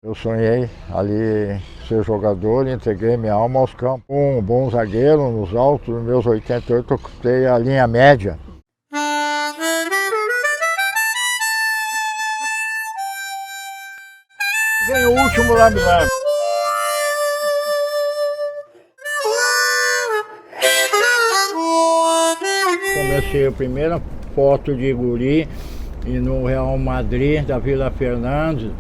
Eu sonhei ali ser jogador e entreguei minha alma aos campos. Um bom zagueiro nos altos, nos meus 88 eu custei a linha média. Vem o último lá do lado. Comecei a primeira foto de guri e no Real Madrid da Vila Fernandes,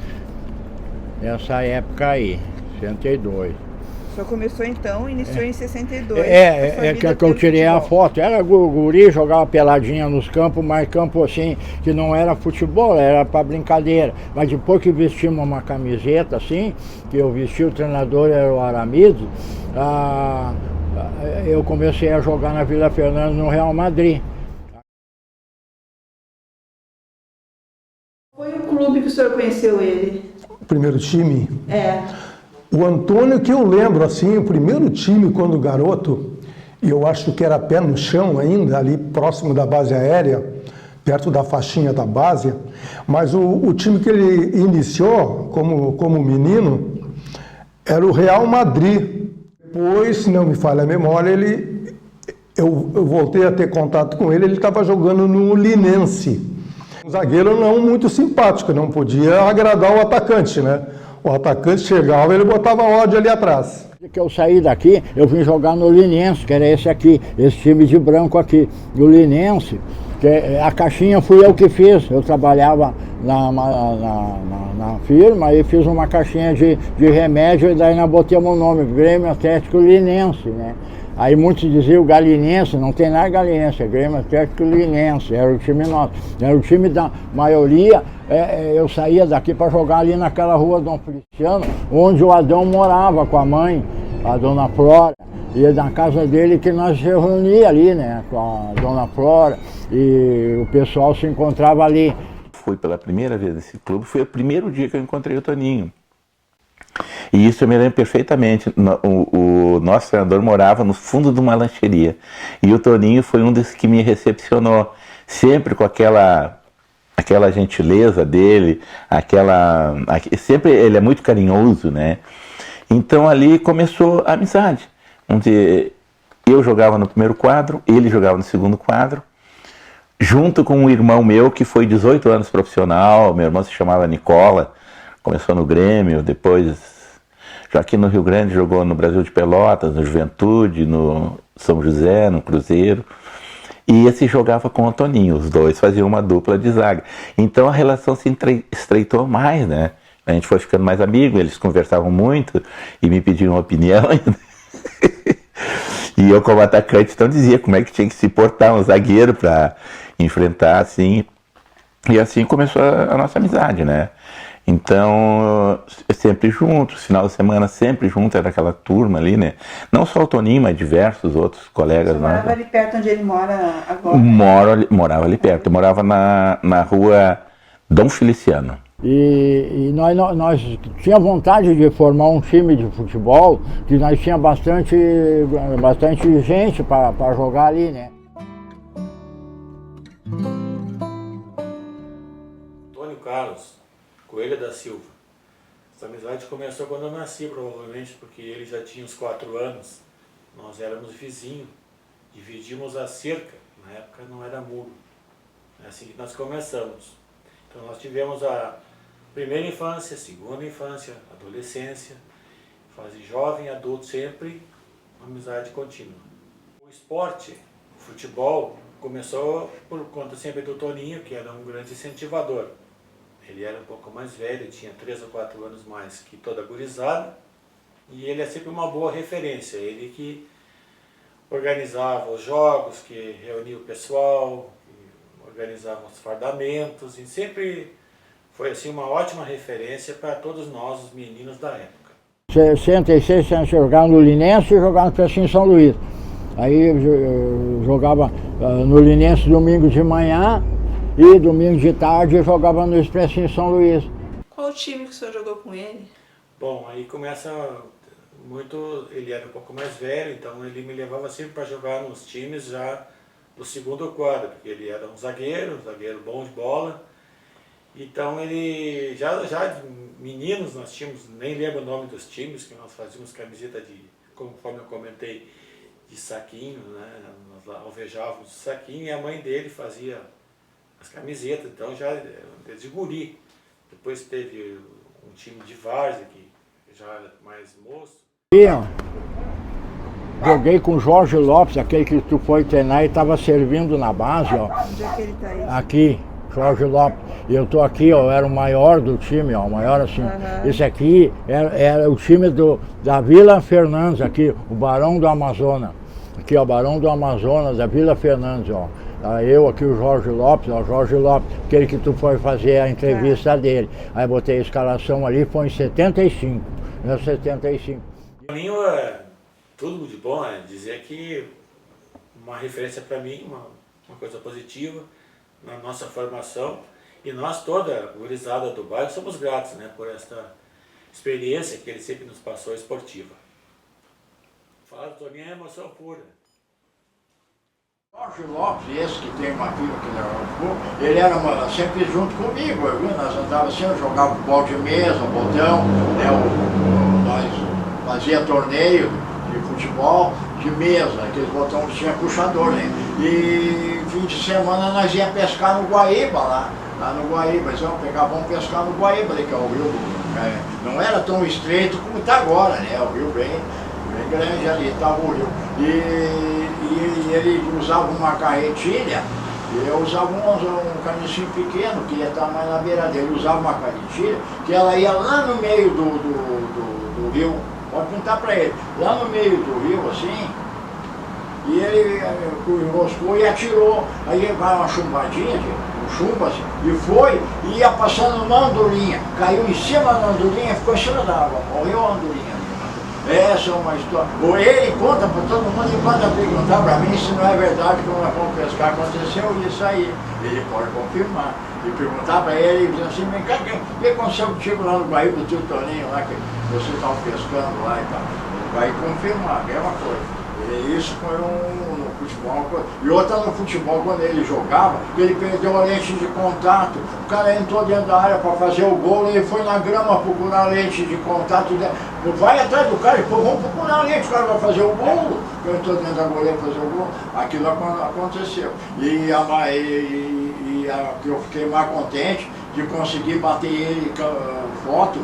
nessa época aí, 62. O senhor começou então, iniciou em 62. É que eu tirei a foto. Era guri, jogava peladinha nos campos, mas campo assim, que não era futebol, era para brincadeira. Mas depois que vestimos uma camiseta assim, que eu vesti, o treinador era o Aramido, eu comecei a jogar na Vila Fernandes no Real Madrid. Foi o clube que o senhor conheceu ele? O primeiro time? É. O Antônio, que eu lembro, assim, o primeiro time quando garoto, e eu acho que era pé no chão ainda, ali próximo da base aérea, perto da faixinha da base, mas o time que ele iniciou como menino era o Real Madrid. Depois, se não me falha a memória, eu voltei a ter contato com ele estava jogando no Linense. Um zagueiro não muito simpático, não podia agradar o atacante, né? O atacante chegava e ele botava ódio ali atrás. Que eu saí daqui, eu vim jogar no Linense, que era esse aqui, esse time de branco aqui. No Linense, que a caixinha fui eu que fiz. Eu trabalhava na firma e fiz uma caixinha de remédio e daí nós botamos o nome, Grêmio Atlético Linense, né? Aí muitos diziam Galinense, não tem nada Galinense, é Grêmio Atlético Linense, era o time nosso. Era o time da maioria, eu saía daqui para jogar ali naquela rua Dom Feliciano, onde o Adão morava com a mãe, a Dona Flora. E na casa dele que nós se reunia ali, né, com a Dona Flora, e o pessoal se encontrava ali. Fui pela primeira vez nesse clube, foi o primeiro dia que eu encontrei o Toninho. E isso eu me lembro perfeitamente. O nosso treinador morava no fundo de uma lancheria. E o Toninho foi um desses que me recepcionou. Sempre com aquela gentileza dele, sempre ele é muito carinhoso, né? Então ali começou a amizade. Onde eu jogava no primeiro quadro, ele jogava no segundo quadro, junto com um irmão meu que foi 18 anos profissional. Meu irmão se chamava Nicola, começou no Grêmio, depois já aqui no Rio Grande jogou no Brasil de Pelotas, no Juventude, no São José, no Cruzeiro. E esse jogava com o Toninho, os dois faziam uma dupla de zaga. Então a relação se estreitou mais, né? A gente foi ficando mais amigo, eles conversavam muito e me pediam opinião. E eu, como atacante, então dizia como é que tinha que se portar um zagueiro para enfrentar assim. E assim começou a nossa amizade, né? Então, sempre juntos, final de semana sempre juntos, era aquela turma ali, né? Não só o Toninho, mas diversos outros colegas. Você morava ali perto onde ele mora agora? Morava ali perto, eu morava na rua Dom Feliciano. E nós tínhamos vontade de formar um time de futebol, que nós tínhamos bastante gente para jogar ali, né? Antônio Carlos Coelho da Silva. Essa amizade começou quando eu nasci, provavelmente, porque ele já tinha uns 4 anos. Nós éramos vizinhos, dividimos a cerca, na época não era muro. É assim que nós começamos. Então nós tivemos a primeira infância, segunda infância, adolescência, fase jovem, adulto, sempre uma amizade contínua. O esporte, o futebol, começou por conta sempre do Toninho, que era um grande incentivador. Ele era um pouco mais velho, tinha 3 ou 4 anos mais que toda a gurizada, e ele é sempre uma boa referência. Ele que organizava os jogos, que reunia o pessoal, que organizava os fardamentos, e sempre foi assim uma ótima referência para todos nós, os meninos da época. 66 anos jogava no Linense e jogava no Precinho São Luís. Aí eu jogava no Linense domingo de manhã e domingo de tarde eu jogava no Expressinho São Luís. Qual o time que o senhor jogou com ele? Bom, aí começa muito, ele era um pouco mais velho, então ele me levava sempre para jogar nos times já do segundo quadro, porque ele era um zagueiro bom de bola, Então ele, já de meninos nós tínhamos, nem lembro o nome dos times, que nós fazíamos camiseta de, conforme eu comentei, de saquinho, né? Nós alvejávamos o saquinho e a mãe dele fazia as camisetas, então já desde guri. Depois teve um time de várzea, que já era mais moço. E, ó, joguei com o Jorge Lopes, aquele que tu foi treinar e estava servindo na base, ó. Onde é que ele tá aí? Aqui, Jorge Lopes. E eu tô aqui, ó, eu era o maior do time, ó, o maior assim. Esse aqui era o time da Vila Fernandes, aqui, o Barão do Amazonas. Aqui, ó, Barão do Amazonas, da Vila Fernandes, ó. Eu aqui, o Jorge Lopes, ó, Jorge Lopes, aquele que tu foi fazer a entrevista dele. Aí botei a escalação ali, foi em 75. Em 75. Para mim é tudo de bom, é dizer que uma referência para mim, uma coisa positiva na nossa formação. E nós toda a gurizada do bairro somos gratos, né, por esta experiência que ele sempre nos passou esportiva. Falar do Toninho é emoção pura. Jorge Lopes, esse que tem uma filha aqui na Aeroporto, ele era sempre junto comigo, viu? Nós andávamos sempre, jogava futebol de mesa, botão, né? Nós fazia torneio de futebol de mesa, aqueles botões que tinha puxador, né? E fim de semana nós ia pescar no Guaíba lá no Guaíba, vamos pescar no Guaíba, que é o rio, não era tão estreito como está agora, né? O rio bem grande ali, estava o rio. E ele usava uma carretilha, e eu usava um canicinho pequeno, que ia estar mais na beira dele. Ele usava uma carretilha, que ela ia lá no meio do rio, pode perguntar para ele, lá no meio do rio, assim, e ele enroscou e atirou. Aí vai uma chumbadinha, um chumbo assim, e foi, e ia passando uma andorinha, caiu em cima da andorinha e ficou em cima da água, morreu a andorinha. Essa é uma história. Ou ele conta para todo mundo e manda perguntar para mim se não é verdade que quando nós fomos pescar aconteceu isso aí. Ele pode confirmar. E perguntar para ele, e dizer assim, vem cá, o que aconteceu contigo lá no Guaíba do tio Toninho, lá que vocês estavam pescando lá e tal. Ele vai confirmar, a mesma coisa. E isso foi no futebol. E outra no futebol, quando ele jogava, ele perdeu a lente de contato. O cara entrou dentro da área para fazer o gol, ele foi na grama procurar a lente de contato. Vai atrás do cara e falou, vamos procurar a lente, o cara vai fazer o gol. Eu entrou dentro da goleira para fazer o gol. Aquilo aconteceu. Que eu fiquei mais contente de conseguir bater ele foto,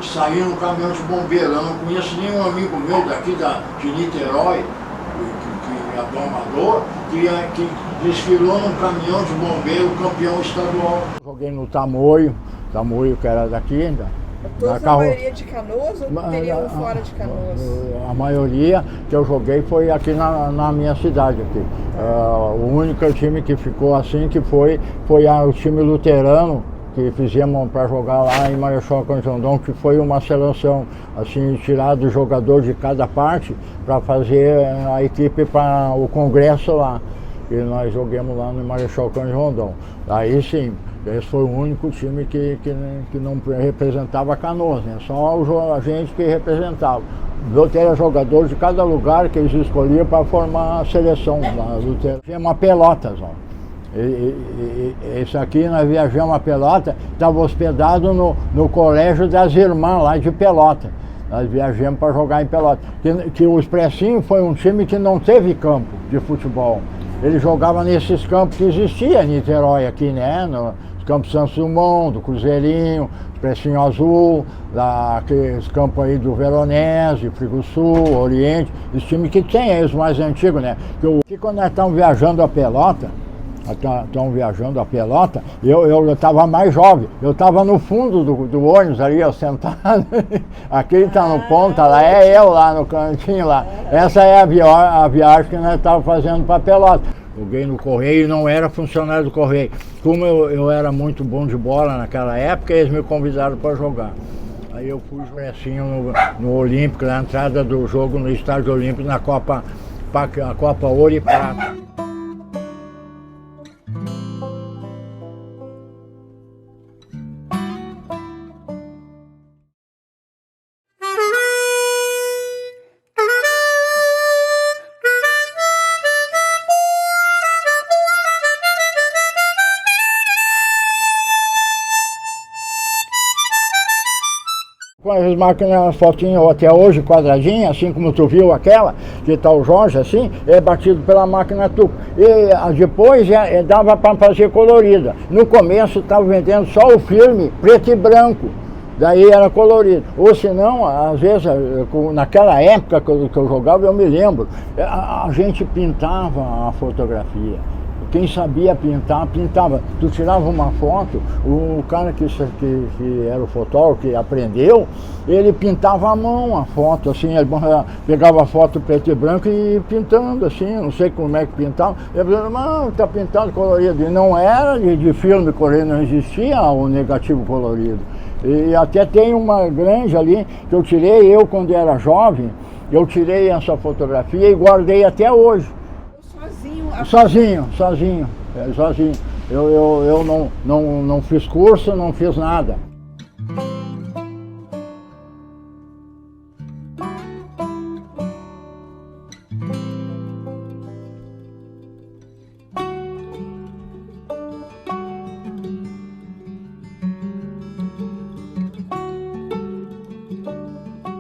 sair no caminhão de bombeiro. Eu não conheço nenhum amigo meu daqui de Niterói, que é do Amador, que desfilou num caminhão de bombeiro, campeão estadual. Joguei no Tamoio que era daqui ainda. Todos a maioria de Canoas ou teriam fora de Canoas? A maioria que eu joguei foi aqui na minha cidade aqui. O único time que ficou assim que foi o time luterano que fizemos para jogar lá em Marechal Cândido Rondon, que foi uma seleção assim, tirado o jogador de cada parte para fazer a equipe para o congresso lá. E nós jogamos lá no Marechal Cândido Rondon. Aí sim, esse foi o único time que não representava Canoas, né? Só a gente que representava. Era jogador de cada lugar que eles escolhiam para formar a seleção lá. Tinha uma Pelotas, ó. Esse aqui nós viajamos a Pelota, estava hospedado no colégio das irmãs lá de Pelota. Nós viajamos para jogar em Pelota. Que o Expressinho foi um time que não teve campo de futebol. Ele jogava nesses campos que existiam em Niterói aqui, né? No Campos Santos Dumont, do Cruzeirinho, Expressinho Azul, aqueles campos aí do Veronese, Frigo Sul, Oriente, os times que tem aí, os mais antigos, né? Que quando nós estamos viajando a Pelota, eu estava mais jovem, eu estava no fundo do ônibus ali, eu sentado, aquele está no ponta lá, é eu lá no cantinho lá. Essa é a viagem que nós estávamos fazendo para Pelota. Joguei no Correio e não era funcionário do Correio. Como eu era muito bom de bola naquela época, eles me convidaram para jogar. Aí eu fui jogar no Olímpico, na entrada do jogo no Estádio Olímpico, na Copa Ouro e Prata. Com as máquinas fotinho até hoje, quadradinha, assim como tu viu aquela, que tá o Jorge, assim, é batido pela máquina Tuco. E depois dava para fazer colorida. No começo estava vendendo só o filme preto e branco. Daí era colorido. Ou senão, às vezes, naquela época que eu jogava, eu me lembro, a gente pintava a fotografia. Quem sabia pintar, pintava. Tu tirava uma foto, o cara que era o fotógrafo, que aprendeu, ele pintava à mão a foto, assim, ele pegava a foto preto e branco e pintando, assim, não sei como é que pintava. Ele falava, não, tá pintando colorido. E não era de filme colorido, não existia o negativo colorido. E até tem uma grande ali, que eu tirei, eu quando era jovem, eu tirei essa fotografia e guardei até hoje. Sozinho. Eu não fiz curso, não fiz nada.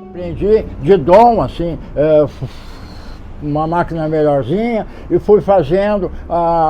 Aprendi de dom, assim, uma máquina melhorzinha e fui fazendo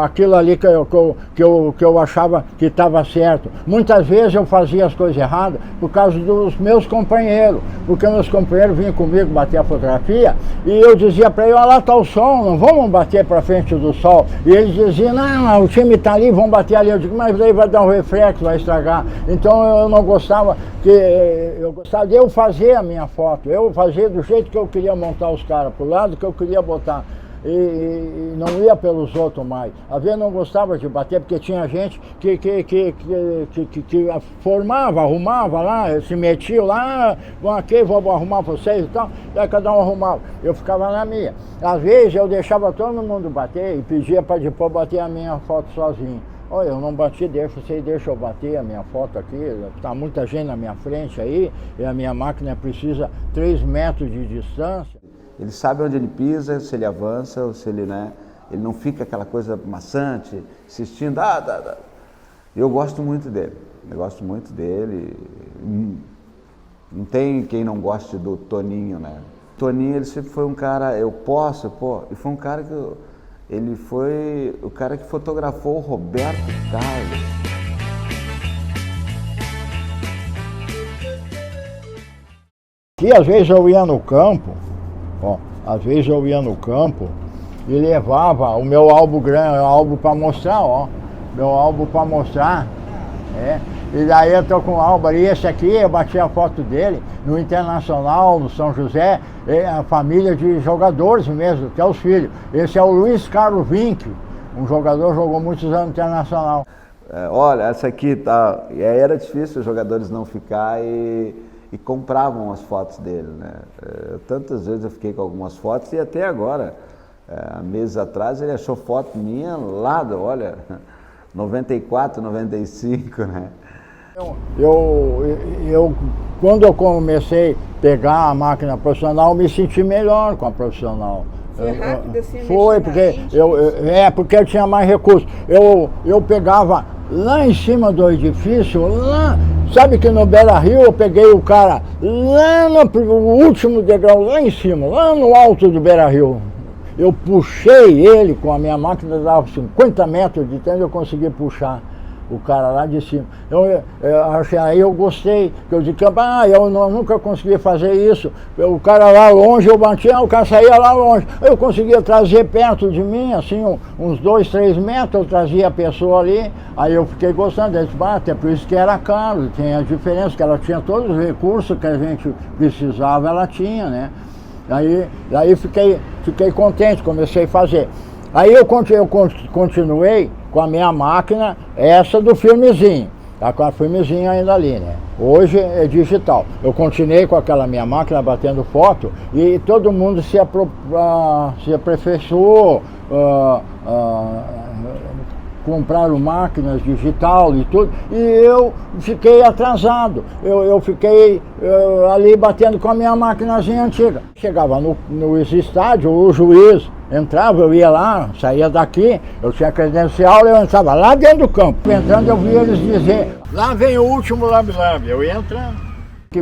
aquilo ali que eu achava que estava certo. Muitas vezes eu fazia as coisas erradas por causa dos meus companheiros, porque meus companheiros vinham comigo bater a fotografia e eu dizia para ele, olha lá está o sol, não vamos bater para frente do sol. E eles diziam, não, o time está ali, vamos bater ali. Eu digo, mas daí vai dar um reflexo, vai estragar. Então eu não gostava, eu gostava de eu fazer a minha foto, eu fazer do jeito que eu queria montar os caras, pro lado que eu queria botar. E não ia pelos outros mais. Às vezes não gostava de bater, porque tinha gente que formava, arrumava lá, se metia lá, vão aqui, vou arrumar vocês e tal, daí cada um arrumava. Eu ficava na minha. Às vezes eu deixava todo mundo bater e pedia para depois bater a minha foto sozinho. Olha, eu não bati, deixa eu bater a minha foto aqui, está muita gente na minha frente aí, e a minha máquina precisa 3 metros de distância. Ele sabe onde ele pisa, se ele avança, ou se ele, né, ele não fica aquela coisa maçante, insistindo. Eu gosto muito dele, Não tem quem não goste do Toninho, né? O Toninho, ele sempre foi um cara, e foi um cara ele foi o cara que fotografou o Roberto Carlos. E às vezes eu ia no campo, e levava o meu álbum grande, para mostrar, meu álbum para mostrar, E daí eu tô com o álbum ali, esse aqui, eu bati a foto dele no Internacional, no São José, a família de jogadores mesmo, até os filhos. Esse é o Luiz Carlos Vinck, um jogador que jogou muitos anos no Internacional. Olha, essa aqui tá. E aí era difícil os jogadores não ficar e compravam as fotos dele, né? Tantas vezes eu fiquei com algumas fotos e até agora, meses atrás, ele achou foto minha lá, olha, 94, 95, né? Quando eu comecei a pegar a máquina profissional, eu me senti melhor com a profissional. Foi rápido assim? Foi, porque eu tinha mais recursos. Eu pegava lá em cima do edifício, lá, sabe que no Beira Rio eu peguei o cara lá no último degrau, lá em cima, lá no alto do Beira Rio. Eu puxei ele com a minha máquina, dava 50 metros de tempo, eu consegui puxar o cara lá de cima. Aí eu gostei, eu disse, eu nunca consegui fazer isso. O cara lá longe, eu batia, o cara saía lá longe. Eu conseguia trazer perto de mim, assim, uns 2, 3 metros, eu trazia a pessoa ali. Aí eu fiquei gostando, eu disse, até por isso que era caro, tem a diferença, que ela tinha todos os recursos que a gente precisava, ela tinha, né? Daí fiquei contente, comecei a fazer. Aí eu continuei com a minha máquina, essa do filmezinho, tá com a filmezinho ainda ali, né? Hoje é digital. Eu continuei com aquela minha máquina batendo foto e todo mundo se aperfeiçoou, compraram máquinas digital e tudo, e eu fiquei atrasado. Eu fiquei ali batendo com a minha maquinazinha antiga. Chegava no estádio, o juiz entrava, eu ia lá, saía daqui, eu tinha credencial, eu entrava lá dentro do campo. Entrando, eu via eles dizer, lá vem o último lambe-lambe, eu ia entrando.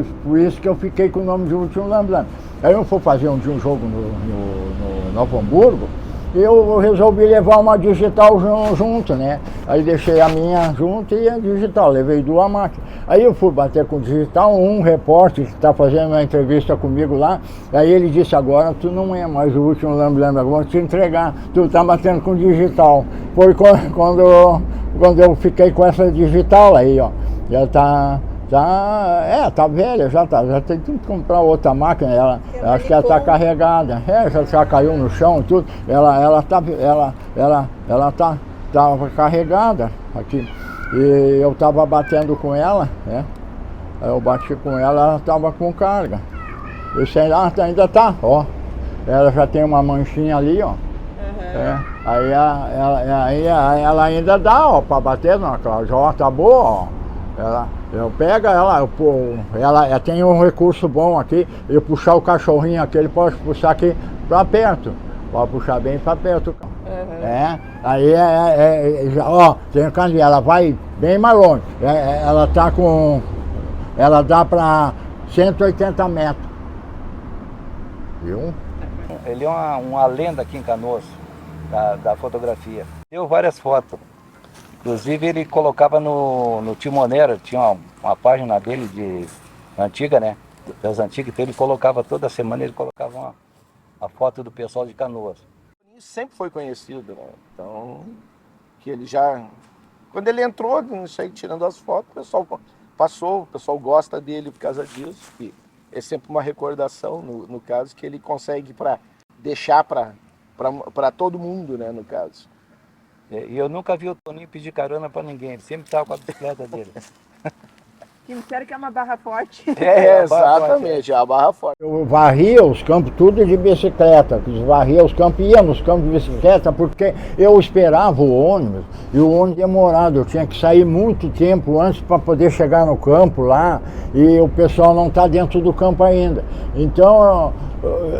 por isso que eu fiquei com o nome de Último Lembrando. Aí eu fui fazer um jogo no Novo Hamburgo, e eu resolvi levar uma digital junto, né? Aí deixei a minha junto e a digital, levei 2 máquinas. Aí eu fui bater com o digital, um repórter que está fazendo uma entrevista comigo lá, aí ele disse, agora tu não é mais o Último Lembrando, agora vou te entregar, tu tá batendo com o digital. Foi quando eu fiquei com essa digital aí, ó. Já tá velha, já tem que comprar outra máquina, acho que ela tá carregada, já caiu no chão e tudo, ela tava carregada aqui, e eu tava batendo com ela, né, aí eu bati com ela tava com carga, isso ainda tá, ó, ela já tem uma manchinha ali, ó. Aí ela ainda dá, ó, pra bater na Cláudia, tá boa, ó. Eu pego ela tem um recurso bom aqui, eu puxar o cachorrinho aqui, ele pode puxar aqui pra perto, pode puxar bem pra perto. Ó, tem canto, ela vai bem mais longe, ela dá pra 180 metros, viu? Ele é uma lenda aqui em Canoas, da fotografia. Deu várias fotos. Inclusive ele colocava no Timoneiro, tinha uma página dele antiga, né? Das antigas, então ele colocava toda semana, ele colocava uma foto do pessoal de Canoas. Ele sempre foi conhecido, né? Então, que ele já... Quando ele entrou, isso aí, tirando as fotos, o pessoal passou, o pessoal gosta dele por causa disso. E é sempre uma recordação, no caso, que ele consegue deixar para todo mundo, né, no caso. E eu nunca vi o Toninho pedir carona para ninguém, ele sempre estava com a bicicleta dele. Que disseram que é uma barra forte. Exatamente, é a barra forte. Eu varria os campos tudo de bicicleta, varria os campos, ia nos campos de bicicleta, porque eu esperava o ônibus, e o ônibus demorado, eu tinha que sair muito tempo antes para poder chegar no campo lá, e o pessoal não está dentro do campo ainda. Então,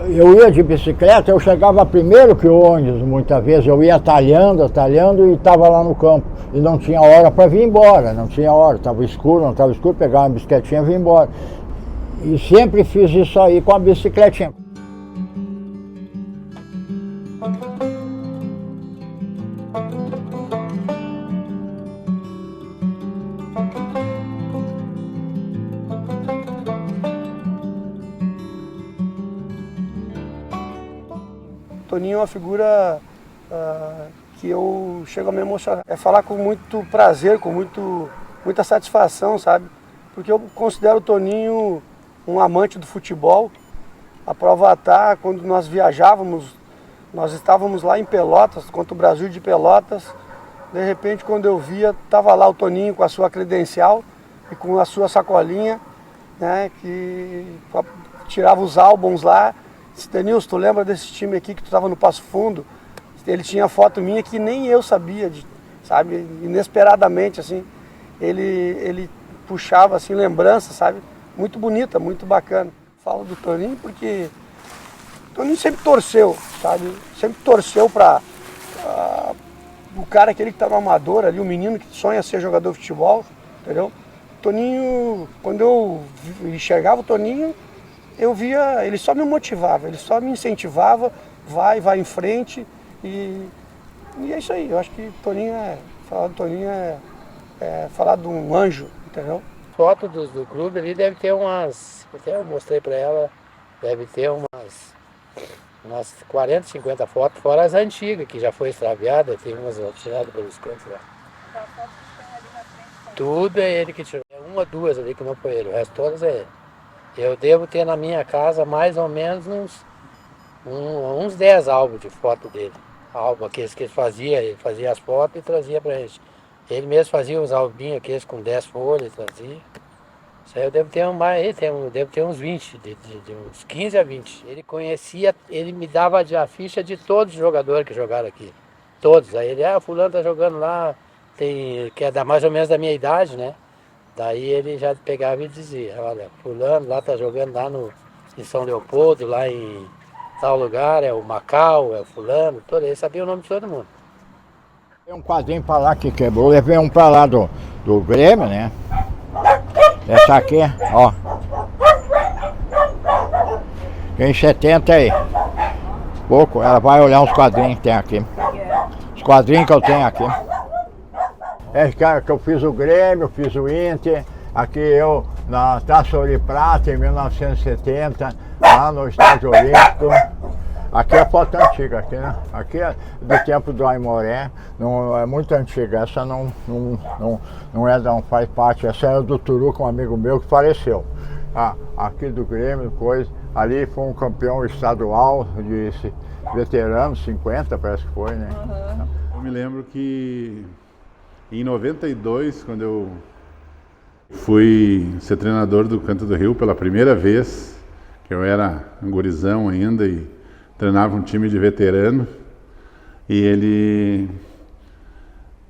eu ia de bicicleta, eu chegava primeiro que o ônibus, muitas vezes, eu ia talhando e estava lá no campo, e não tinha hora para vir embora, não tinha hora, estava escuro, não estava escuro, pegava uma bicicletinha e vim embora. E sempre fiz isso aí com a bicicletinha. Toninho é uma figura que eu chego a me emocionar. É falar com muito prazer, com muita satisfação, sabe? Porque eu considero o Toninho um amante do futebol. A prova está, quando nós viajávamos, nós estávamos lá em Pelotas, contra o Brasil de Pelotas. De repente, quando eu via, estava lá o Toninho com a sua credencial e com a sua sacolinha, né, que tirava os álbuns lá. Denilson, tu lembra desse time aqui que tu estava no Passo Fundo? Ele tinha foto minha que nem eu sabia, sabe? Inesperadamente, assim, ele puxava, assim, lembranças, sabe? Muito bonita, muito bacana. Falo do Toninho porque o Toninho sempre torceu, sabe? Sempre torceu para o cara aquele que está no amador ali, o menino que sonha ser jogador de futebol, entendeu? Toninho, quando eu enxergava o Toninho, eu via, ele só me motivava, ele só me incentivava, vai em frente e é isso aí. Eu acho que falar do Toninho é falar de um anjo, entendeu? Foto do clube ali deve ter umas, até eu mostrei para ela, deve ter umas 40, 50 fotos, fora as antigas, que já foi extraviada, tem umas tiradas pelos cantos lá. Tudo é ele que tirou, uma ou duas ali que não foi ele, o resto todas é ele. Eu devo ter na minha casa mais ou menos uns 10 álbuns de foto dele. Álbum aqueles que ele fazia as fotos e trazia pra gente. Ele mesmo fazia os albinhos aqueles com 10 folhas, trazia. Isso aí eu devo ter devo ter uns 20, de uns 15 a 20. Ele conhecia, ele me dava a ficha de todos os jogadores que jogaram aqui. Todos. Aí ele, fulano tá jogando lá, que é mais ou menos da minha idade, né? Daí ele já pegava e dizia, olha, fulano lá tá jogando lá em São Leopoldo, lá em tal lugar, é o Macau, é o fulano, ele sabia o nome de todo mundo. Tem um quadrinho pra lá que quebrou, levei um pra lá do Grêmio, né? Essa aqui, ó, Em 70 aí. Pouco, ela vai olhar os quadrinhos que tem aqui. Os quadrinhos que eu tenho aqui. É que eu fiz o Grêmio, fiz o Inter, aqui eu na Taça Ouro e Prata em 1970, lá no Estádio Olímpico. Aqui é a foto antiga, aqui, né? Aqui é do tempo do Aimoré, não, é muito antiga, essa não faz parte, essa é do Turuca, um amigo meu que faleceu. Aqui do Grêmio, coisa, ali foi um campeão estadual de veteranos, 50 parece que foi, né? Eu me lembro que em 92, quando eu fui ser treinador do Canto do Rio pela primeira vez, que eu era um gurizão ainda e treinava um time de veterano, e ele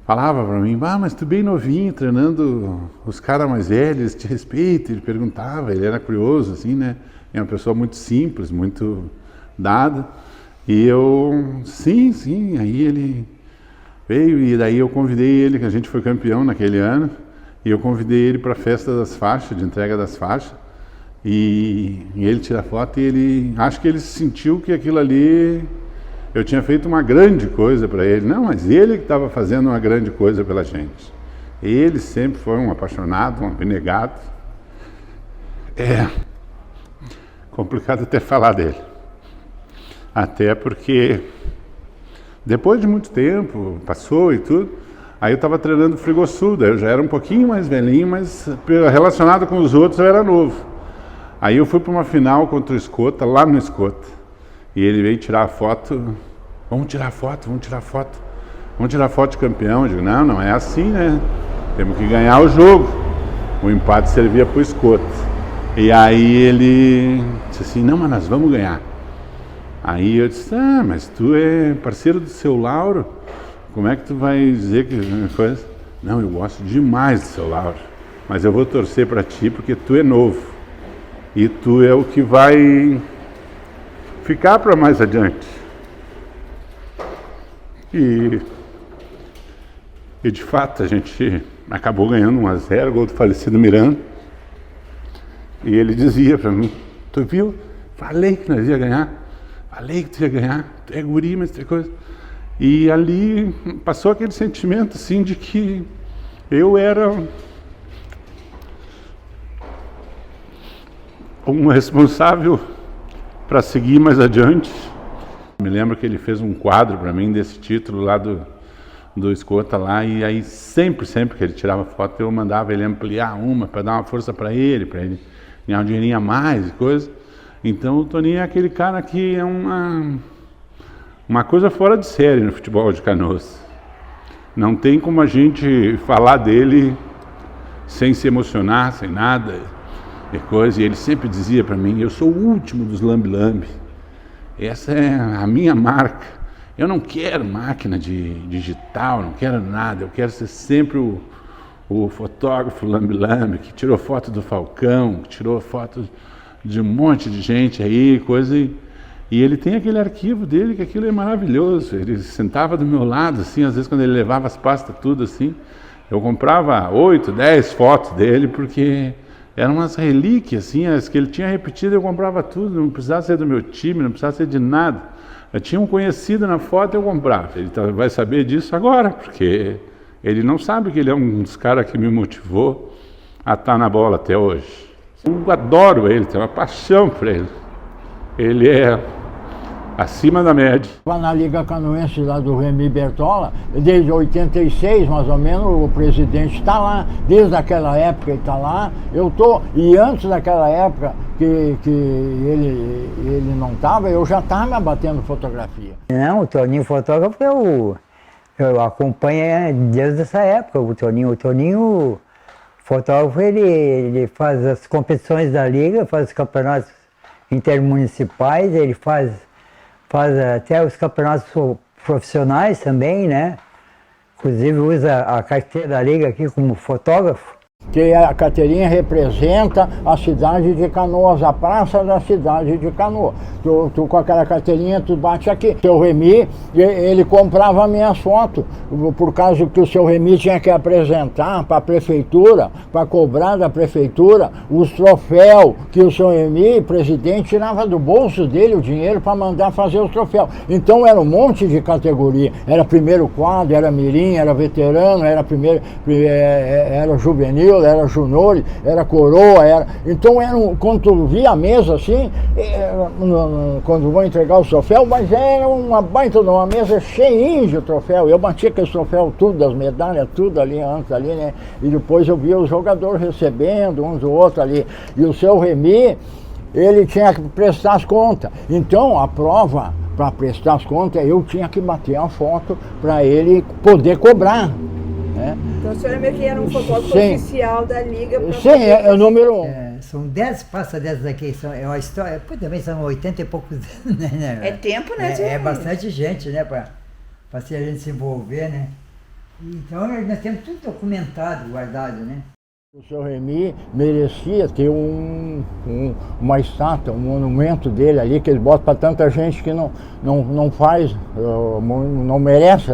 falava para mim, mas tu bem novinho, treinando os caras mais velhos, te respeito, ele perguntava, ele era curioso, assim, né? É uma pessoa muito simples, muito dada, e eu, sim, aí ele veio, e daí eu convidei ele, que a gente foi campeão naquele ano, e eu convidei ele para a festa das faixas, de entrega das faixas, e ele tira foto e ele, acho que ele sentiu que aquilo ali, eu tinha feito uma grande coisa para ele. Não, mas ele que estava fazendo uma grande coisa pela gente. Ele sempre foi um apaixonado, um abnegado. É complicado até falar dele. Até porque depois de muito tempo, passou e tudo, aí eu estava treinando Frigosul, daí eu já era um pouquinho mais velhinho, mas relacionado com os outros eu era novo. Aí eu fui para uma final contra o Escota, lá no Escota. E ele veio tirar a foto. Vamos tirar foto de campeão. Eu digo, não é assim, né? Temos que ganhar o jogo. O empate servia para o Escota. E aí ele disse assim, não, mas nós vamos ganhar. Aí eu disse, mas tu é parceiro do seu Lauro? Como é que tu vai dizer que coisa? Não, eu gosto demais do seu Lauro. Mas eu vou torcer para ti porque tu é novo. E tu é o que vai ficar para mais adiante. E de fato a gente acabou ganhando 1-0, gol do falecido Miranda. E ele dizia para mim, tu viu? Falei que nós ia ganhar. Falei que tu ia ganhar. Tu é guri, mas tem coisa. E ali passou aquele sentimento assim de que eu era um responsável para seguir mais adiante. Me lembro que ele fez um quadro para mim desse título lá do Escota lá, e aí sempre que ele tirava foto eu mandava ele ampliar uma para dar uma força para ele ganhar um dinheirinho a mais e coisa. Então o Toninho é aquele cara que é uma coisa fora de série no futebol de Canoas. Não tem como a gente falar dele sem se emocionar, sem nada. E ele sempre dizia para mim, eu sou o último dos lambe-lambe, essa é a minha marca, eu não quero máquina de digital, não quero nada, eu quero ser sempre o fotógrafo lambe-lambe, que tirou foto do Falcão, que tirou foto de um monte de gente aí, coisa, e ele tem aquele arquivo dele, que aquilo é maravilhoso, ele sentava do meu lado, assim, às vezes quando ele levava as pastas tudo assim, eu comprava 8, 10 fotos dele, porque eram umas relíquias, assim, as que ele tinha repetido, eu comprava tudo, não precisava ser do meu time, não precisava ser de nada. Eu tinha um conhecido na foto, eu comprava. Ele vai saber disso agora, porque ele não sabe que ele é um dos caras que me motivou a estar na bola até hoje. Eu adoro ele, tenho uma paixão por ele. Ele é acima da média. Na Liga Canoense lá do Remy Bertola, desde 86 mais ou menos, o presidente está lá, desde aquela época ele está lá, eu estou, e antes daquela época que ele não estava, eu já estava batendo fotografia. Não, o Toninho fotógrafo eu acompanho desde essa época, o Toninho fotógrafo, ele faz as competições da Liga, faz os campeonatos intermunicipais, ele faz até os campeonatos profissionais também, né? Inclusive usa a carteira da Liga aqui como fotógrafo. Que a carteirinha representa a cidade de Canoas, a praça da cidade de Canoas. Tu com aquela carteirinha, tu bate aqui. O seu Remy, ele comprava minhas fotos, por causa que o seu Remy tinha que apresentar para a prefeitura, para cobrar da prefeitura, os troféus que o seu Remy, presidente, tirava do bolso dele o dinheiro para mandar fazer os troféus. Então era um monte de categoria. Era primeiro quadro, era mirim, era veterano, era era juvenil, era junior, era coroa, era... Então quando tu via a mesa assim, quando vou entregar o troféu, mas era uma baita de uma mesa cheinha de troféu. Eu batia aquele troféu tudo, as medalhas, tudo ali antes, ali, né? E depois eu via os jogadores recebendo uns do outro ali. E o seu Remy, ele tinha que prestar as contas. Então a prova, para prestar as contas, eu tinha que bater a foto para ele poder cobrar. Né? Então o senhor é meio que era um fotógrafo Sim. oficial da Liga. Sim, é o número 1. São 10 passas dessas aqui, é uma história, pô, também são 80 e poucos anos, né? É tempo, né? É bastante gente, né, para se a gente se envolver, né? Então nós temos tudo documentado, guardado, né? O seu Remy merecia ter uma estátua, um monumento dele ali, que ele bota para tanta gente que não faz, não merece.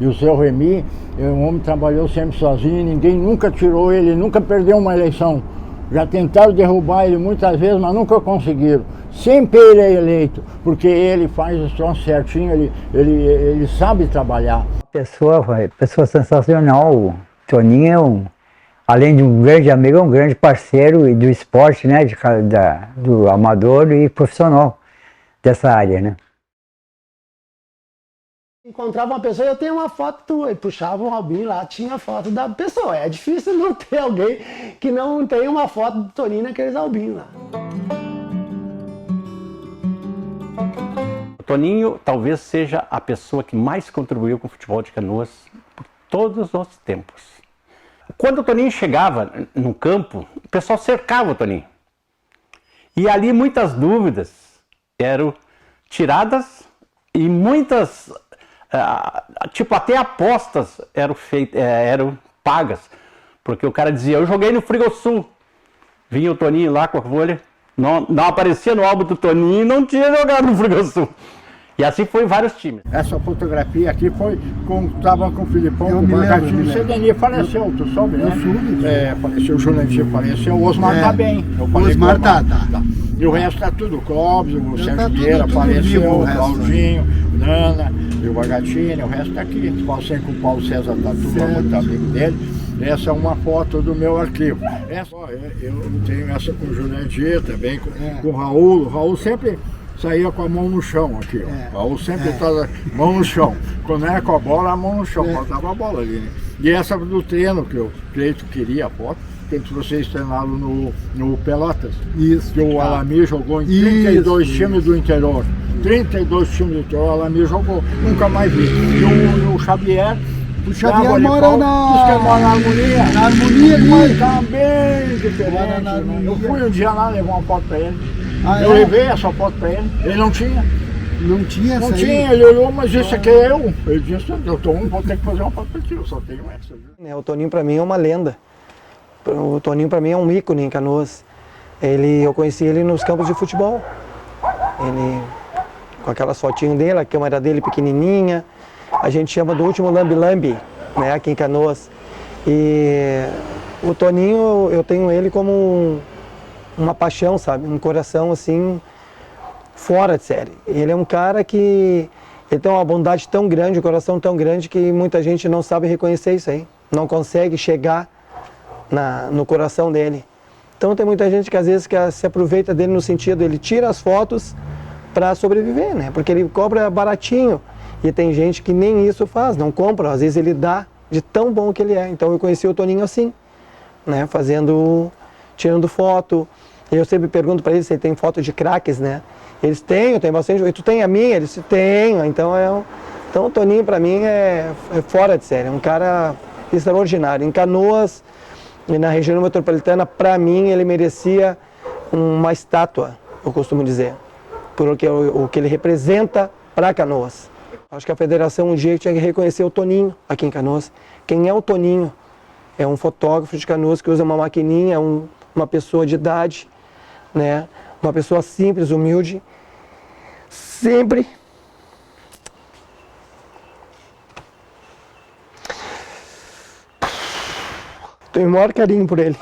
E o seu Remy, o homem trabalhou sempre sozinho, ninguém nunca tirou ele, nunca perdeu uma eleição. Já tentaram derrubar ele muitas vezes, mas nunca conseguiram. Sempre ele é eleito, porque ele faz os troços certinho, ele sabe trabalhar. Pessoa sensacional, o Toninho além de um grande amigo, é um grande parceiro do esporte, né, do amador e profissional dessa área, né. Encontrava uma pessoa, eu tenho uma foto tua, e puxava um albinho lá, tinha a foto da pessoa. É difícil não ter alguém que não tenha uma foto do Toninho naqueles albinhos lá. O Toninho talvez seja a pessoa que mais contribuiu com o futebol de Canoas por todos os tempos. Quando o Toninho chegava no campo, o pessoal cercava o Toninho. E ali muitas dúvidas eram tiradas e muitas, tipo até apostas eram pagas. Porque o cara dizia, eu joguei no Frigosul. Vinha o Toninho lá com a folha, não aparecia no álbum do Toninho e não tinha jogado no Frigosul. E assim foi em vários times. Essa fotografia aqui foi quando estava com o Filipão, com o Bagatinho. O Cedeni faleceu, tu soube, né? Eu soube. Faleceu, o Jurandir faleceu, o Osmar tá bem. O Osmar tá. E o resto tá tudo, o Clóvis, o Sérgio Vieira faleceu, o Claudinho, Nana e o Bagatinho, o resto tá aqui. Passei com o Paulo César Tatu, muito amigo dele. Essa é uma foto do meu arquivo. Eu tenho essa com o Jurandir também, com o Raul. O Raul sempre saía com a mão no chão aqui, ó. O Raul sempre estava mão no chão. Quando era com a bola, a mão no chão, faltava a bola ali, né? E essa do treino, que eu creio que queria a foto, que vocês treinaram no Pelotas. Isso. Que o Alamir jogou em 32 times do interior. 32 times do interior, o Alamir jogou. Nunca mais vi. E o Xavier. O Xavier mora na Harmonia. Na Harmonia ali. Mas tá bem diferente. Eu fui um dia lá levar uma foto pra ele. Eu levei essa foto pra ele. Ele não tinha. Não tinha essa? Não tinha, ele olhou, mas isso aqui é eu. Ele disse, eu vou ter que fazer uma foto pra ti, eu só tenho essa. O Toninho pra mim é uma lenda. O Toninho pra mim é um ícone em Canoas. Eu conheci ele nos campos de futebol. Ele, com aquelas fotinhas dele, a câmera dele pequenininha. A gente chama do último lambi-lambi, né, aqui em Canoas. E o Toninho, eu tenho ele como uma paixão, sabe? Um coração, assim, fora de série. Ele é um cara que ele tem uma bondade tão grande, um coração tão grande, que muita gente não sabe reconhecer isso aí. Não consegue chegar no coração dele. Então tem muita gente que às vezes se aproveita dele no sentido, ele tira as fotos para sobreviver, né? Porque ele cobra baratinho. E tem gente que nem isso faz, não compra, às vezes ele dá de tão bom que ele é. Então eu conheci o Toninho assim, né, tirando foto. Eu sempre pergunto para eles se ele tem foto de craques, né. Eles têm, eu tenho bastante, e tu tem a minha? Eles têm, então o Toninho para mim é fora de série, é um cara extraordinário. Em Canoas e na região metropolitana, para mim ele merecia uma estátua, eu costumo dizer, por o que ele representa para Canoas. Acho que a federação um dia tinha que reconhecer o Toninho aqui em Canoas. Quem é o Toninho é um fotógrafo de Canoas que usa uma maquininha, uma pessoa de idade, né? Uma pessoa simples, humilde, sempre tenho o maior carinho por ele.